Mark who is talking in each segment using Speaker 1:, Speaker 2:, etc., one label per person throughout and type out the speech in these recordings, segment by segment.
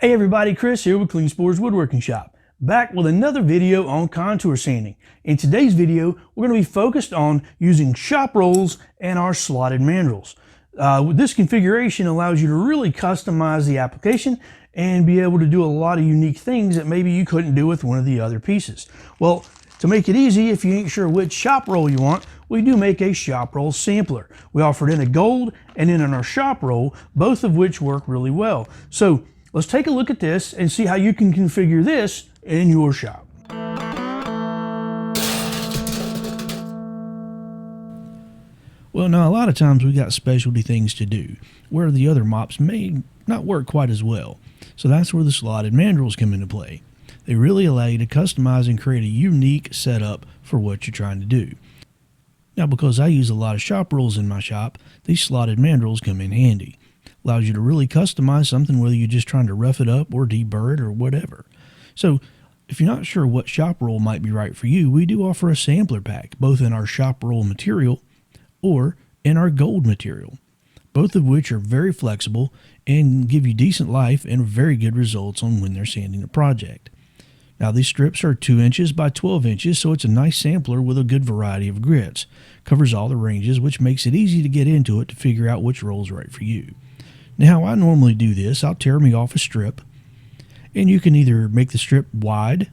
Speaker 1: Hey everybody, Chris here with Klingspor's Woodworking Shop, back with another video on contour sanding. In today's video, we're going to be focused on using shop rolls and our slotted mandrels. This configuration allows you to really customize the application and be able to do a lot of unique things that maybe you couldn't do with one of the other pieces. Well, to make it easy, if you ain't sure which shop roll you want, we do make a shop roll sampler. We offer it in a gold and in our shop roll, both of which work really well. So let's take a look at this and see how you can configure this in your shop. Well, now a lot of times we got specialty things to do where the other mops may not work quite as well. So that's where the slotted mandrels come into play. They really allow you to customize and create a unique setup for what you're trying to do. Now, because I use a lot of shop rolls in my shop, these slotted mandrels come in handy. Allows you to really customize something, whether you're just trying to rough it up or deburr it or whatever. So if you're not sure what shop roll might be right for you, we do offer a sampler pack, both in our shop roll material or in our gold material, both of which are very flexible and give you decent life and very good results on when they're sanding a project. Now these strips are 2 inches by 12 inches, so it's a nice sampler with a good variety of grits. Covers all the ranges, which makes it easy to get into it to figure out which roll's right for you. Now, how I normally do this, I'll tear me off a strip, and you can either make the strip wide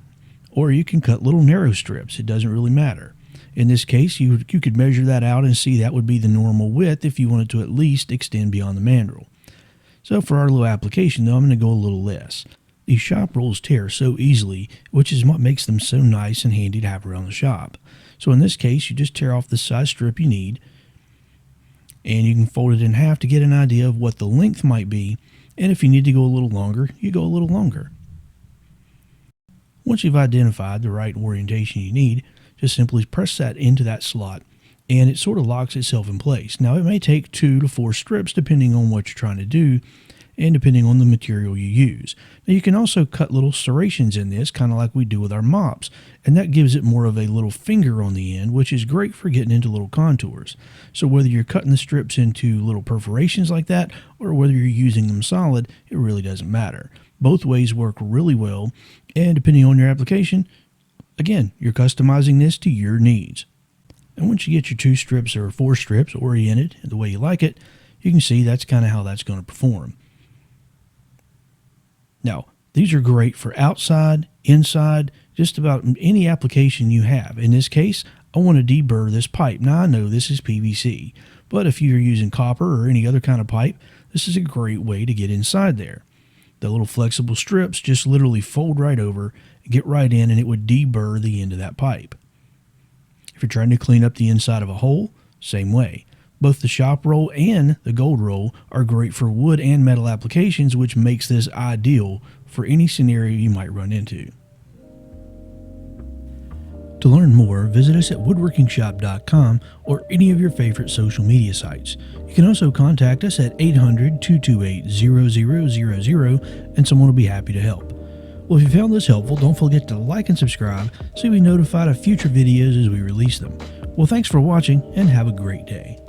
Speaker 1: or you can cut little narrow strips. It doesn't really matter. In this case, you could measure that out and see that would be the normal width if you wanted to at least extend beyond the mandrel. So for our little application, though, I'm going to go a little less. These shop rolls tear so easily, which is what makes them so nice and handy to have around the shop. So in this case, you just tear off the size strip you need, and you can fold it in half to get an idea of what the length might be, and if you need to go a little longer, you go a little longer. Once you've identified the right orientation you need, just simply press that into that slot, and it sort of locks itself in place. Now it may take 2 to 4 strips depending on what you're trying to do, and depending on the material you use. Now you can also cut little serrations in this, kind of like we do with our mops, and that gives it more of a little finger on the end, which is great for getting into little contours. So whether you're cutting the strips into little perforations like that, or whether you're using them solid, it really doesn't matter. Both ways work really well, and depending on your application, again, you're customizing this to your needs. And once you get your 2 strips or 4 strips oriented the way you like it, you can see that's kind of how that's going to perform. Now, these are great for outside, inside, just about any application you have. In this case, I want to deburr this pipe. Now, I know this is PVC, but if you're using copper or any other kind of pipe, this is a great way to get inside there. The little flexible strips just literally fold right over, get right in, and it would deburr the end of that pipe. If you're trying to clean up the inside of a hole, same way. Both the shop roll and the gold roll are great for wood and metal applications, which makes this ideal for any scenario you might run into. To learn more, visit us at woodworkingshop.com or any of your favorite social media sites. You can also contact us at 800-228-0000 and someone will be happy to help. Well, if you found this helpful, don't forget to like and subscribe so you'll be notified of future videos as we release them. Well, thanks for watching and have a great day.